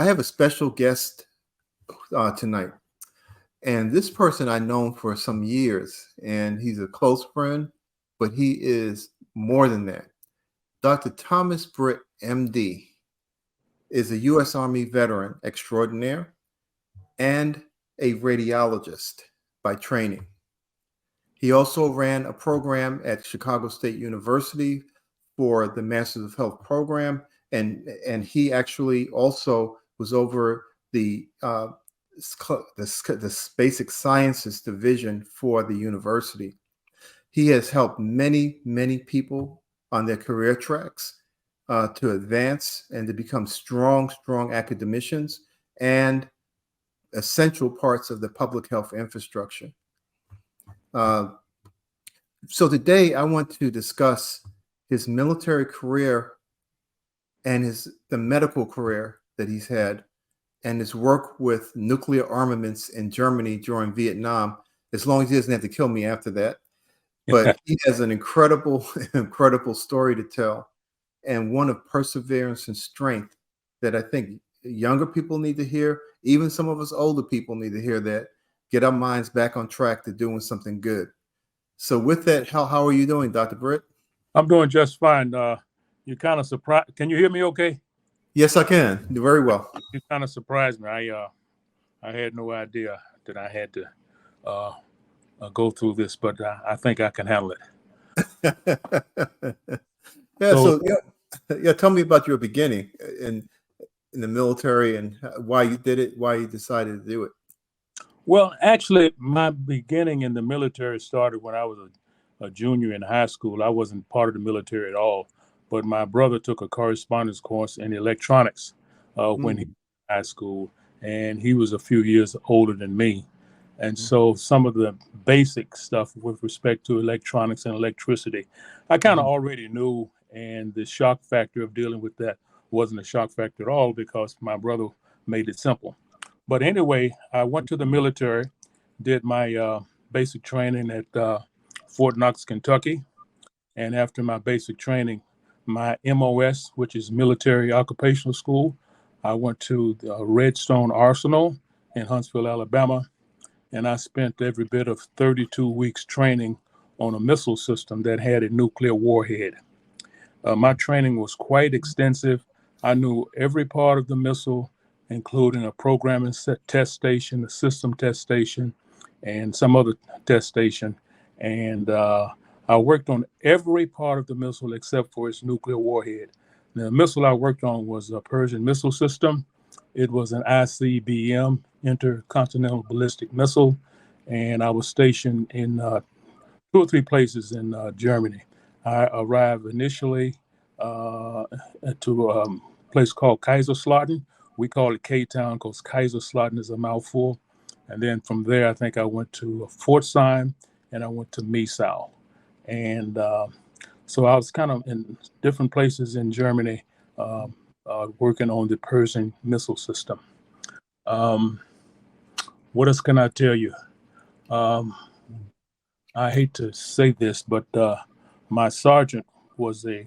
I have a special guest tonight, and this person I've known for some years, and he's a close friend, but he is more than that. Dr. Thomas Britt, MD, is a U.S. Army veteran extraordinaire and a radiologist by training. He also ran a program at Chicago State University for the Masters of Health program, and he actually also was over the basic sciences division for the university. He has helped many, many people on their career tracks to advance and to become strong academicians and essential parts of the public health infrastructure. So today I want to discuss his military career and the medical career that he's had, and his work with nuclear armaments in Germany during Vietnam, as long as he doesn't have to kill me after that. But he has an incredible story to tell, and one of perseverance and strength that I think younger people need to hear. Even some of us older people need to hear that, get our minds back on track to doing something good. So with that, how are you doing, Dr. Britt? I'm doing just fine. You're kind of surprised. Can you hear me okay? Yes, I can. Very well. You kind of surprised me. I had no idea that I had to go through this, but I think I can handle it. Tell me about your beginning in the military and why you did it, why you decided to do it. Well, actually, my beginning in the military started when I was a junior in high school. I wasn't part of the military at all, but my brother took a correspondence course in electronics when he was in high school, and he was a few years older than me. And so some of the basic stuff with respect to electronics and electricity, I kind of already knew, and the shock factor of dealing with that wasn't a shock factor at all because my brother made it simple. But anyway, I went to the military, did my basic training at Fort Knox, Kentucky. And after my basic training, my MOS, which is Military Occupational School, I went to the Redstone Arsenal in Huntsville, Alabama. And I spent every bit of 32 weeks training on a missile system that had a nuclear warhead. My training was quite extensive. I knew every part of the missile, including a programming test station, a system test station, and some other test station. And I worked on every part of the missile except for its nuclear warhead. The missile I worked on was a Persian missile system. It was an ICBM, intercontinental ballistic missile, and I was stationed in 2 or 3 places in Germany. I arrived initially to a place called Kaiserslautern. We call it K-Town because Kaiserslautern is a mouthful. And then from there, I think I went to Pforzheim and I went to Miesau. And so I was kind of in different places in Germany working on the Persian missile system. What else can I tell you? I hate to say this, but my sergeant was a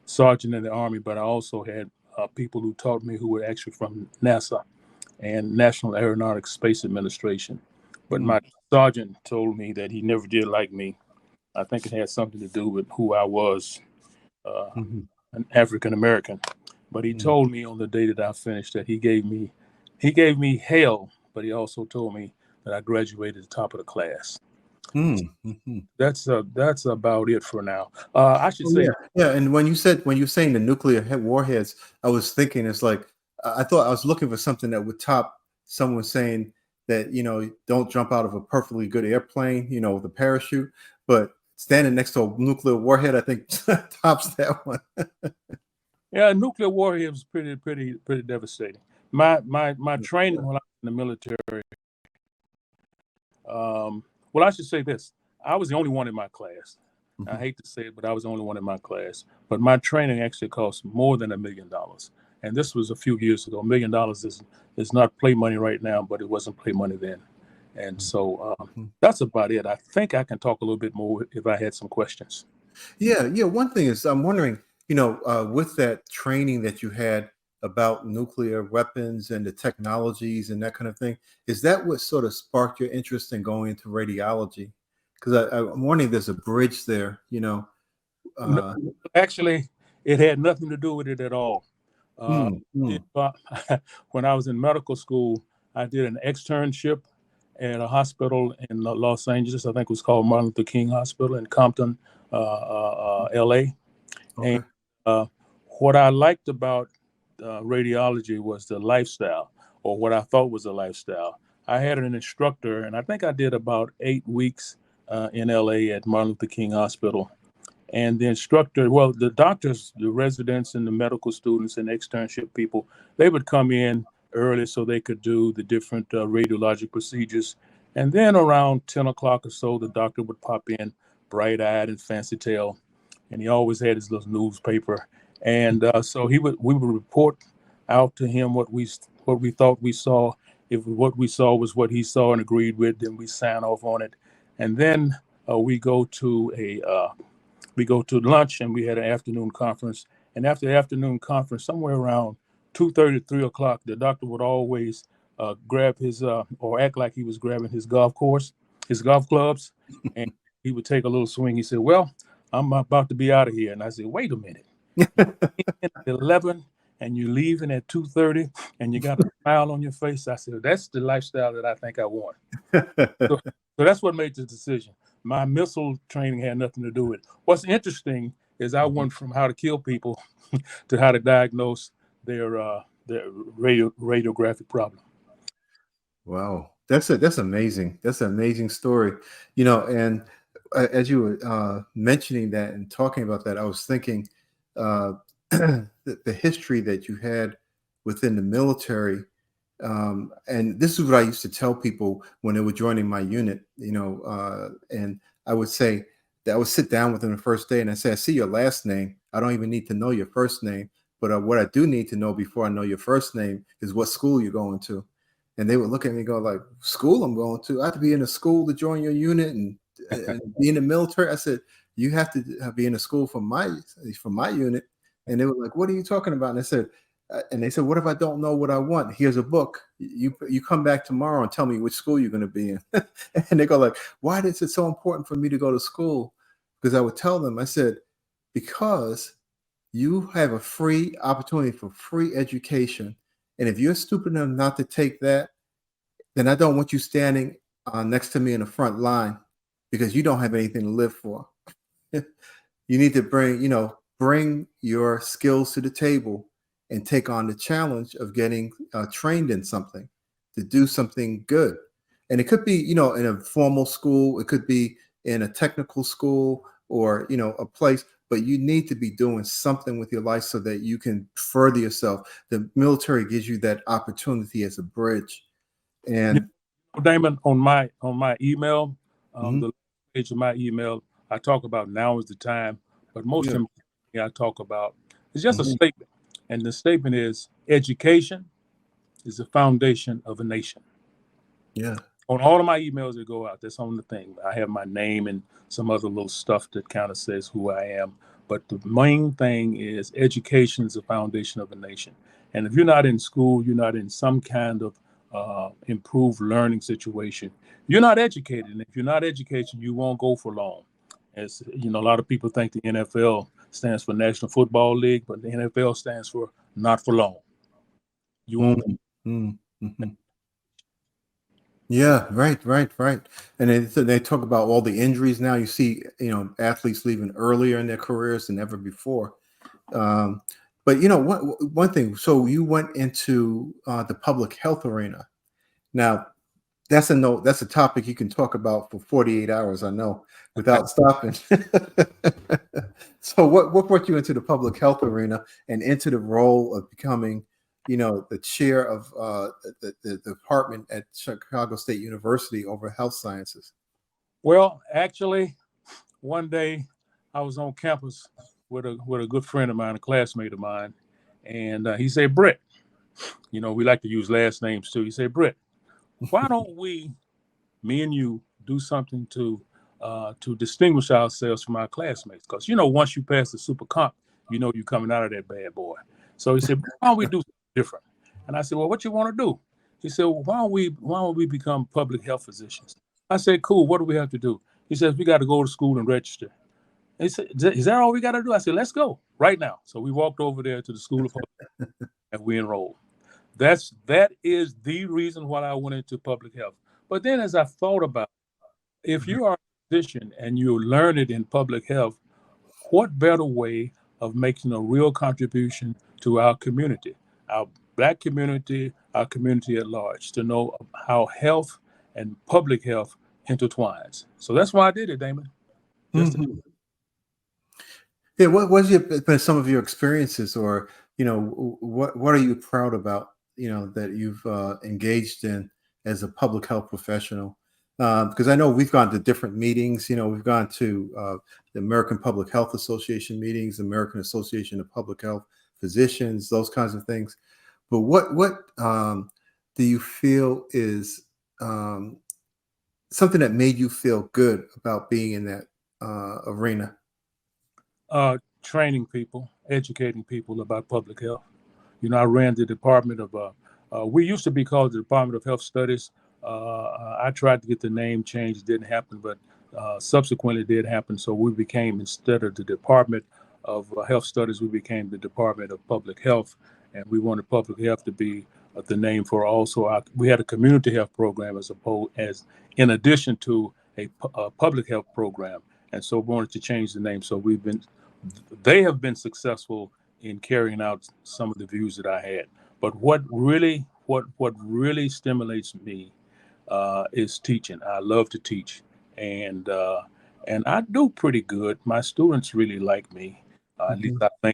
sergeant in the Army, but I also had people who taught me who were actually from NASA and National Aeronautics Space Administration. But my sergeant told me that he never did like me. I think it had something to do with who I was, an African American. But he told me on the day that I finished that he gave me hell, but he also told me that I graduated at the top of the class. That's about it for now. I should say, yeah. And when you're saying the nuclear warheads, I was thinking it's like I thought I was looking for something that would top someone saying that don't jump out of a perfectly good airplane, with a parachute, but standing next to a nuclear warhead, I think tops that one. Yeah, nuclear warhead was pretty devastating. My training when I was in the military. Well, I should say this. I was the only one in my class. I hate to say it, but I was the only one in my class. But my training actually cost more than $1 million. And this was a few years ago. $1 million is not play money right now, but it wasn't play money then. And so that's about it. I think I can talk a little bit more if I had some questions. Yeah. One thing is I'm wondering, with that training that you had about nuclear weapons and the technologies and that kind of thing. Is that what sort of sparked your interest in going into radiology? Because I'm wondering, there's a bridge there, you know. No, actually, it had nothing to do with it at all. Uh, Mm, mm, when I was in medical school, I did an externship at a hospital in Los Angeles. I think it was called Martin Luther King Hospital in Compton, LA. And okay. uh, what I liked about radiology was the lifestyle, or what I thought was a lifestyle. I had an instructor, and I think I did about 8 weeks in LA at Martin Luther King Hospital. And the instructor, well, the doctors, the residents, and the medical students and externship people, they would come in early so they could do the different radiologic procedures. And then around 10 o'clock or so, the doctor would pop in, bright eyed and fancy tail. And he always had his little newspaper. And so we would report out to him what we thought we saw. If what we saw was what he saw and agreed with, then we sign off on it. And then we go to lunch, and we had an afternoon conference. And after the afternoon conference, somewhere around 2:30, 3 o'clock, the doctor would always grab his or act like he was grabbing his golf clubs, and he would take a little swing. He said, "Well, I'm about to be out of here." And I said, "Wait a minute, you came in at 11 and you're leaving at 2:30, and you got a smile on your face." I said, "That's the lifestyle that I think I want." So, so that's what made the decision. My missile training had nothing to do with it. What's interesting is I went from how to kill people to how to diagnose their radiographic problem. Wow, that's amazing. That's an amazing story, you know. And as you were mentioning that and talking about that, I was thinking uh, the history that you had within the military. And this is what I used to tell people when they were joining my unit, you know, and I would say that I would sit down with them the first day and I say, "I see your last name. I don't even need to know your first name. But what I do need to know before I know your first name is what school you're going to." And they would look at me and go like, "School I'm going to? I have to be in a school to join your unit and be in the military?" I said, "You have to be in a school for my unit." And they were like, "What are you talking about?" And I said, and they said, "What if I don't know what I want? Here's a book. You come back tomorrow and tell me which school you're going to be in." And they go like, "Why is it so important for me to go to school?" Because I would tell them, I said, "Because you have a free opportunity for free education. And if you're stupid enough not to take that, then I don't want you standing next to me in the front line because you don't have anything to live for." You need to bring your skills to the table and take on the challenge of getting trained in something to do something good. And it could be, in a formal school, it could be in a technical school or, a place, but you need to be doing something with your life so that you can further yourself. The military gives you that opportunity as a bridge. And Damon, on my email, mhm, the page of my email, I talk about now is the time, but most yeah, importantly, I talk about it's just a mhm, statement, and the statement is education is the foundation of a nation. yeah. On all of my emails that go out, that's on the thing. I have my name and some other little stuff that kind of says who I am. But the main thing is education is the foundation of a nation. And if you're not in school, you're not in some kind of improved learning situation, you're not educated. And if you're not educated, you won't go for long. As you know, a lot of people think the NFL stands for National Football League, but the NFL stands for not for long. You won't. Mm, mm, mhm. Yeah, right, right, right. And they talk about all the injuries now. You see, athletes leaving earlier in their careers than ever before. Um, but one thing. So you went into the public health arena. Now, that's a no. That's a topic you can talk about for 48 hours. I know, without stopping. So, what brought you into the public health arena and into the role of becoming, the chair of the department at Chicago State University over health sciences? Well, actually, one day I was on campus with a good friend of mine, a classmate of mine, and he said, "Britt, we like to use last names too." He said, "Britt, why don't we, me and you, do something to distinguish ourselves from our classmates? Because once you pass the super comp, you're coming out of that bad boy." So he said, why don't we do something different? And I said, well, what you want to do? He said, well, why don't we become public health physicians? I said, cool. What do we have to do? He says, we got to go to school and register. He said, is that all we got to do? I said, let's go right now. So we walked over there to the School of Public Health and we enrolled. That is the reason why I went into public health. But then as I thought about, if you are a physician and you learn it in public health, what better way of making a real contribution to our community, our Black community, our community at large, to know how health and public health intertwines. So that's why I did it, Damon. Mhm. Yeah, what was been some of your experiences, or what are you proud about? That you've engaged in as a public health professional. Because I know we've gone to different meetings. We've gone to the American Public Health Association meetings, American Association of Public Health Physicians, those kinds of things. But what do you feel is something that made you feel good about being in that arena? Training people, educating people about public health. I ran the department of, we used to be called the Department of Health Studies. I tried to get the name changed, didn't happen, but subsequently it did happen. So we became, instead of the Department of Health Studies, we became the Department of Public Health. And we wanted public health to be the name for also we had a community health program as in addition to a public health program. And so we wanted to change the name. So they have been successful in carrying out some of the views that I had. But what really stimulates me is teaching. I love to teach, and I do pretty good. My students really like me. At least I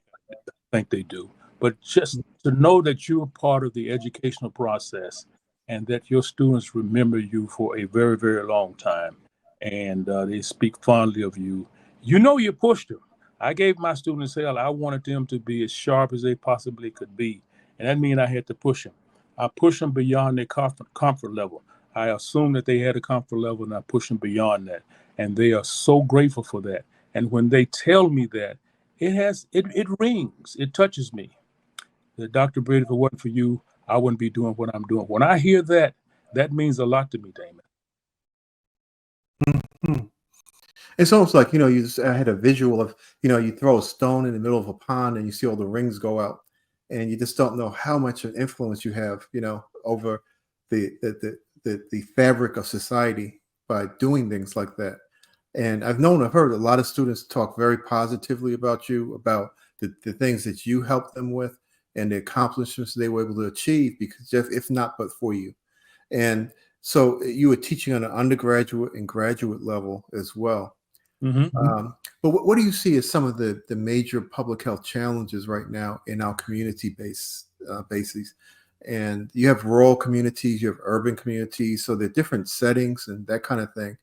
think they do. But just to know that you're part of the educational process, and that your students remember you for a very, very long time, and they speak fondly of you. You pushed them. I gave my students hell. I wanted them to be as sharp as they possibly could be. And that means I had to push them. I pushed them beyond their comfort level. I assumed that they had a comfort level and I pushed them beyond that. And they are so grateful for that. And when they tell me that, it rings, it touches me. That Dr. Britt, if it wasn't for you, I wouldn't be doing what I'm doing. When I hear that, that means a lot to me, Damon. Mhm. It's almost like, I had a visual of, you throw a stone in the middle of a pond and you see all the rings go out, and you just don't know how much of influence you have, over the fabric of society by doing things like that. And I've heard a lot of students talk very positively about you, about the things that you helped them with and the accomplishments they were able to achieve, because if not but for you. And so you were teaching on an undergraduate and graduate level as well. But what do you see as some of the major public health challenges right now in our community-based bases? And you have rural communities, you have urban communities, so they're different settings and that kind of thing.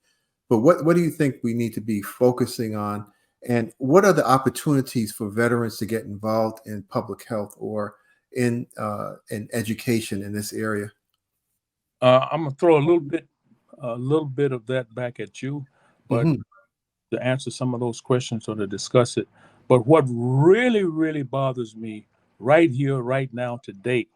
But what do you think we need to be focusing on? And what are the opportunities for veterans to get involved in public health or in education in this area? I'm gonna throw a little bit of that back at you, but Hmm. to answer some of those questions or to discuss it. But what really, really bothers me right here, right now, today,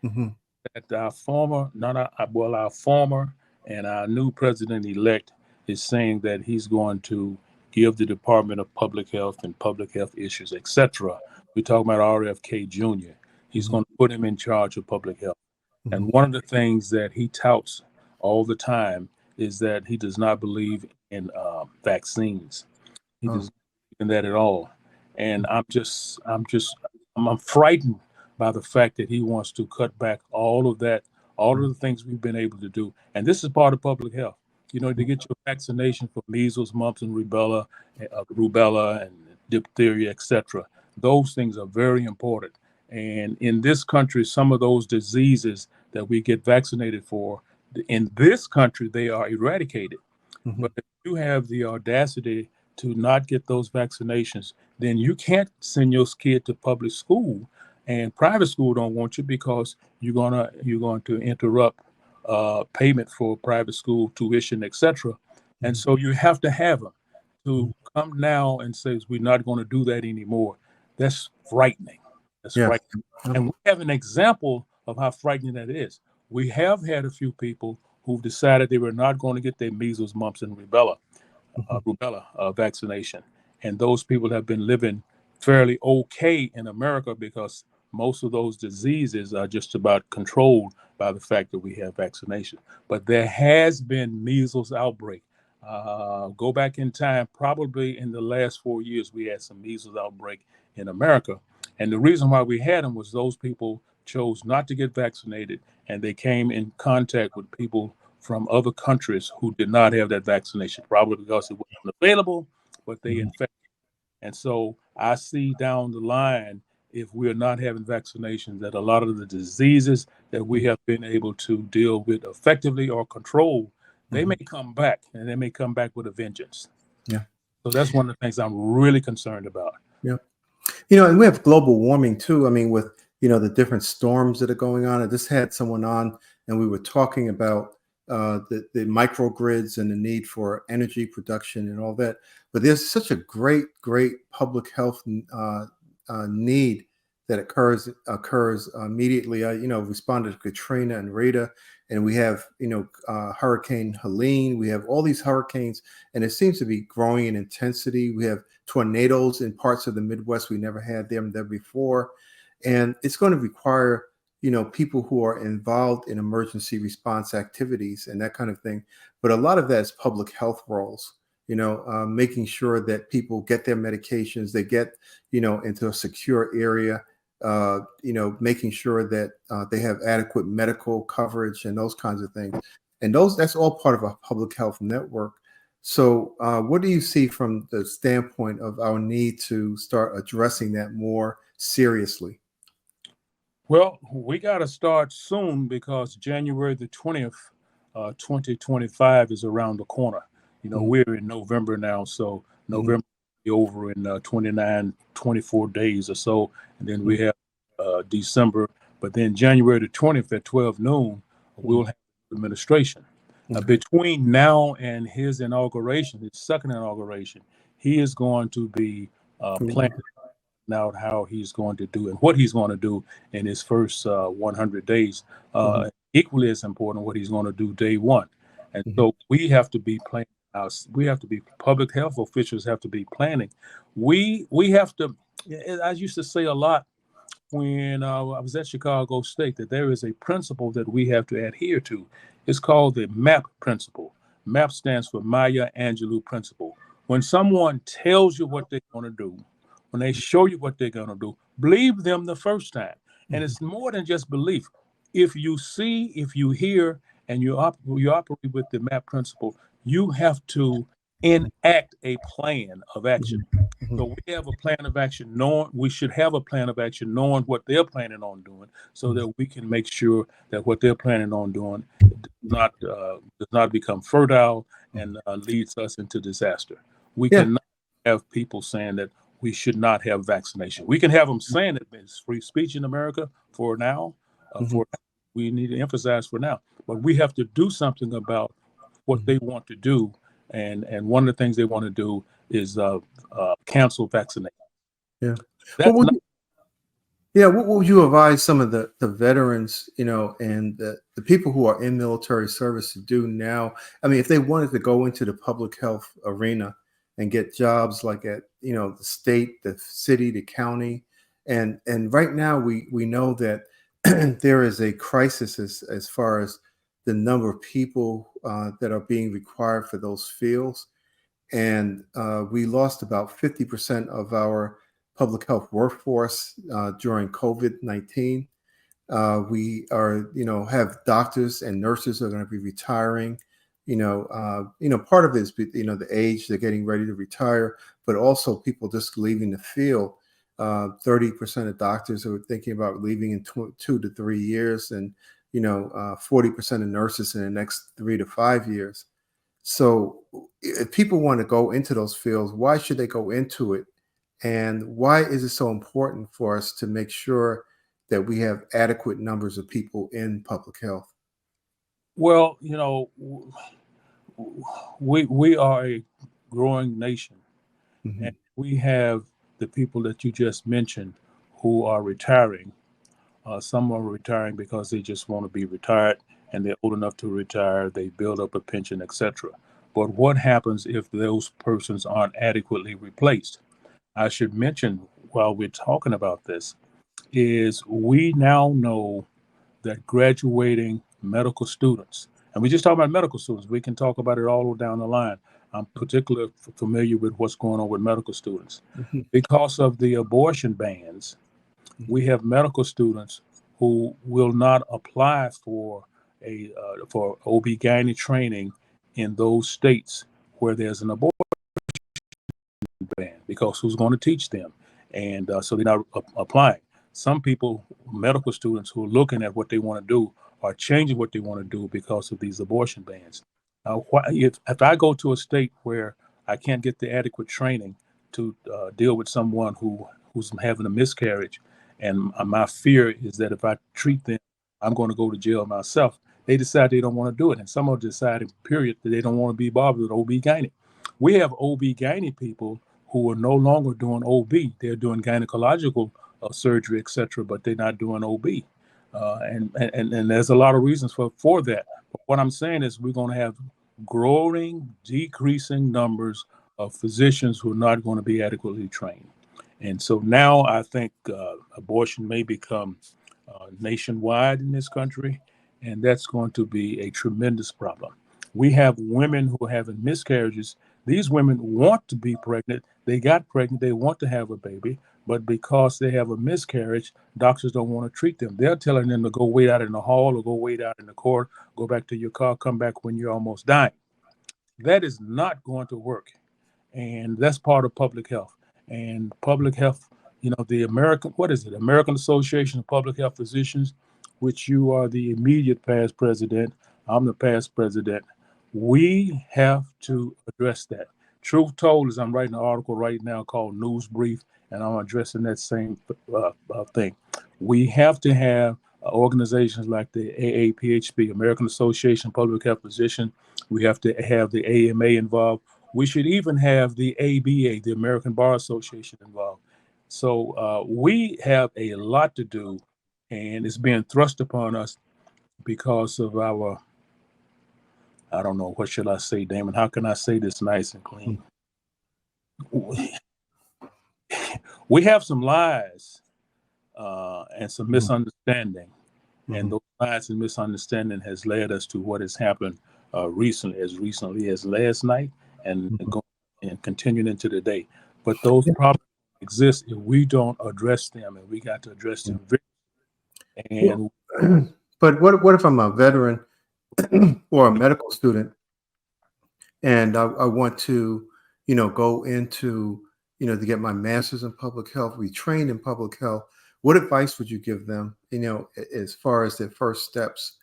Hmm. that our former, not our, well, our former and our new president-elect is saying that he's going to give the Department of Public Health and public health issues, etc. We're talking about RFK Jr. He's Hmm. going to put him in charge of public health. And Hmm. one of the things that he touts all the time is that he does not believe in vaccines. He Oh. doesn't believe in that at all. And I'm frightened by the fact that he wants to cut back all of that, all of the things we've been able to do. And this is part of public health. To get your vaccination for measles, mumps, and rubella and diphtheria, etc. Those things are very important. And in this country, some of those diseases that we get vaccinated for, in this country, they are eradicated. Hmm. But if you have the audacity to not get those vaccinations, then you can't send your kid to public school, and private school don't want you because you're going to interrupt payment for private school tuition, etc. And Hmm. so you have to have them to come now and say we're not going to do that anymore. That's frightening. That's Yes. frightening. And we have an example of how frightening that is. We have had a few people who've decided they were not going to get their measles, mumps, and rubella vaccination. And those people have been living fairly okay in America because most of those diseases are just about controlled by the fact that we have vaccination. But there has been measles outbreak. Go back in time, probably in the last 4 years, we had some measles outbreak in America. And the reason why we had them was those people chose not to get vaccinated, and they came in contact with people from other countries who did not have that vaccination, probably because it wasn't available, but they infected. And so I see down the line, if we're not having vaccinations, that a lot of the diseases that we have been able to deal with effectively or control, they may come back, and they may come back with a vengeance. Yeah. So that's one of the things I'm really concerned about. Yeah. And we have global warming too. I mean, with the different storms that are going on. I just had someone on, and we were talking about the microgrids and the need for energy production and all that. But there's such a great public health need that occurs immediately. I responded to Katrina and Rita, and we have Hurricane Helene. We have all these hurricanes, and it seems to be growing in intensity. We have tornadoes in parts of the Midwest. We never had them there before, and it's going to require people who are involved in emergency response activities and that kind of thing. But a lot of that is public health roles. Making sure that people get their medications, they get into a secure area. Making sure that they have adequate medical coverage and those kinds of things. And that's all part of a public health network. So what do you see from the standpoint of our need to start addressing that more seriously? Well, we got to start soon because January the 20th, 2025 is around the corner. We're in November now, so November will be over in 29, 24 days or so. And then we have December, but then January the 20th at 12 noon, we'll have administration. Between now and his inauguration, his second inauguration, he is going to be planning out how he's going to do and what he's going to do in his first 100 days. Equally as important, what he's going to do day one. And so we have to be planning. We have to be public health officials have to be planning. We have to. I used to say a lot when I was at Chicago State that there is a principle that we have to adhere to. It's called the MAP principle. MAP stands for Maya Angelou principle. When someone tells you what they're going to do, when they show you what they're going to do, believe them the first time. And it's more than just belief. If you see, if you hear, and you operate with the MAP principle, you have to enact a plan of action. So we have a plan of action, we should have a plan of action knowing what they're planning on doing so that we can make sure that what they're planning on doing does not become fertile and leads us into disaster. We cannot have people saying that we should not have vaccination. We can have them saying that it's free speech in America for now, we need to emphasize for now, but we have to do something about what they want to do. And one of the things they want to do is cancel vaccination. Yeah. That's What would you advise some of the veterans, and the people who are in military service to do now? I mean, if they wanted to go into the public health arena and get jobs like at, the state, the city, the county. And right now we know that there is a crisis as far as the number of people that are being required for those fields. And we lost about 50% of our public health workforce during COVID-19. We are, have doctors and nurses are going to be retiring. Part of it is, the age, they're getting ready to retire, but also people just leaving the field. 30% of doctors are thinking about leaving in 2 to 3 years, and 40% of nurses in the next 3 to 5 years. So if people want to go into those fields, why should they go into it? And why is it so important for us to make sure that we have adequate numbers of people in public health? Well, we are a growing nation, and we have the people that you just mentioned who are retiring. Some are retiring because they just want to be retired and they're old enough to retire. They build up a pension, etc. But what happens if those persons aren't adequately replaced? I should mention while we're talking about this is we now know that graduating medical students, and we just talk about medical students, we can talk about it all down the line. I'm particularly familiar with what's going on with medical students. Mhm. Because of the abortion bans, we have medical students who will not apply for for OB/GYN training in those states where there's an abortion ban because who's going to teach them? And so they're not applying. Some people, medical students who are looking at what they want to do, are changing what they want to do because of these abortion bans. If I go to a state where I can't get the adequate training to deal with someone who's having a miscarriage, and my fear is that if I treat them, I'm going to go to jail myself. They decide they don't want to do it, and some are deciding, period, that they don't want to be bothered with OB/GYN. We have OB/GYN people who are no longer doing OB; they're doing gynecological surgery, etc., but they're not doing OB. And there's a lot of reasons for that. But what I'm saying is we're going to have growing, decreasing numbers of physicians who are not going to be adequately trained. And so now I think abortion may become nationwide in this country, and that's going to be a tremendous problem. We have women who are having miscarriages. These women want to be pregnant. They got pregnant. They want to have a baby, but because they have a miscarriage, doctors don't want to treat them. They're telling them to go wait out in the hall or go wait out in the court, go back to your car, come back when you're almost dying. That is not going to work. And that's part of public health. And public health, the American Association of Public Health Physicians, which you are the immediate past president, I'm the past president. We have to address that. Truth told is I'm writing an article right now called News Brief, and I'm addressing that same thing. We have to have organizations like the AAPHP, American Association of Public Health Physicians. We have to have the AMA involved. We should even have the ABA, the American Bar Association, involved. So we have a lot to do, and it's being thrust upon us because of our, I don't know, what should I say, Damon? How can I say this nice and clean? We have some lies and some misunderstanding, and those lies and misunderstanding has led us to what has happened recently as last night, and continuing into the day. But those problems exist if we don't address them, and we got to address them. And But what if I'm a veteran or a medical student and I want to, go into, to get my master's in public health, be trained in public health? What advice would you give them, as far as their first steps?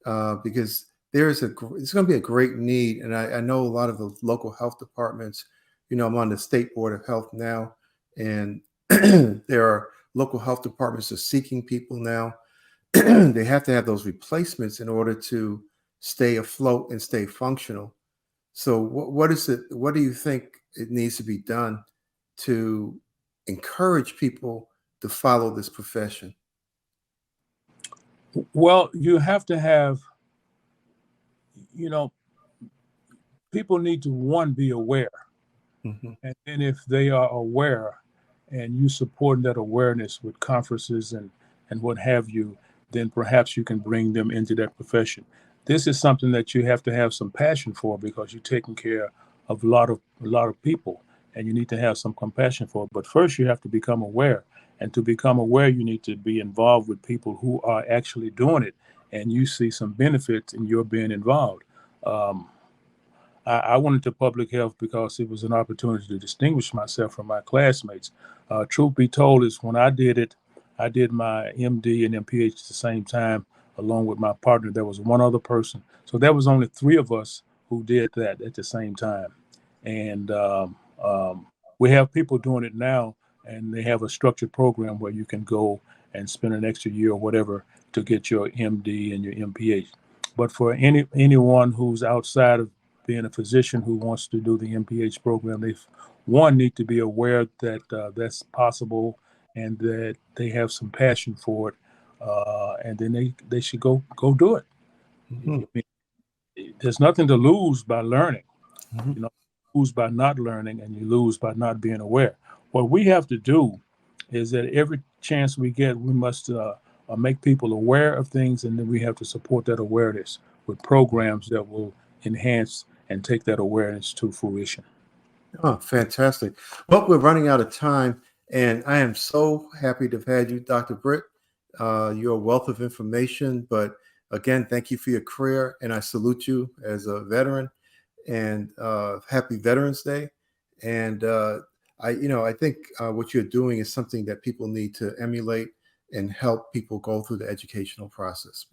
Because it's going to be a great need. And I know a lot of the local health departments, I'm on the state board of health now, and there are local health departments are seeking people now. They have to have those replacements in order to stay afloat and stay functional. So what is it? What do you think it needs to be done to encourage people to follow this profession? well, you have to have, people need to, one, be aware. Mm-hmm. And then if they are aware and you support that awareness with conferences and what have you, then perhaps you can bring them into that profession. This is something that you have to have some passion for because you're taking care of a lot of people, and you need to have some compassion for it. But first you have to become aware. And to become aware, you need to be involved with people who are actually doing it, and you see some benefits in your being involved. Um, I went into public health because it was an opportunity to distinguish myself from my classmates. Truth be told, is when I did it, I did my MD and MPH at the same time, along with my partner. There was one other person, so there was only three of us who did that at the same time. And we have people doing it now, and they have a structured program where you can go and spend an extra year or whatever to get your MD and your MPH. But for anyone who's outside of being a physician who wants to do the MPH program, they, one, need to be aware that that's possible, and that they have some passion for it, and then they should go do it. Mhm. I mean, there's nothing to lose by learning. Mhm. You know, you lose by not learning, and you lose by not being aware. What we have to do is that every chance we get, we must make people aware of things, and then we have to support that awareness with programs that will enhance and take that awareness to fruition. Oh, fantastic. Well, we're running out of time, and I am so happy to have had you, Dr. Britt. You're a wealth of information, but again, thank you for your career, and I salute you as a veteran, and happy Veterans Day. And I think what you're doing is something that people need to emulate and help people go through the educational process.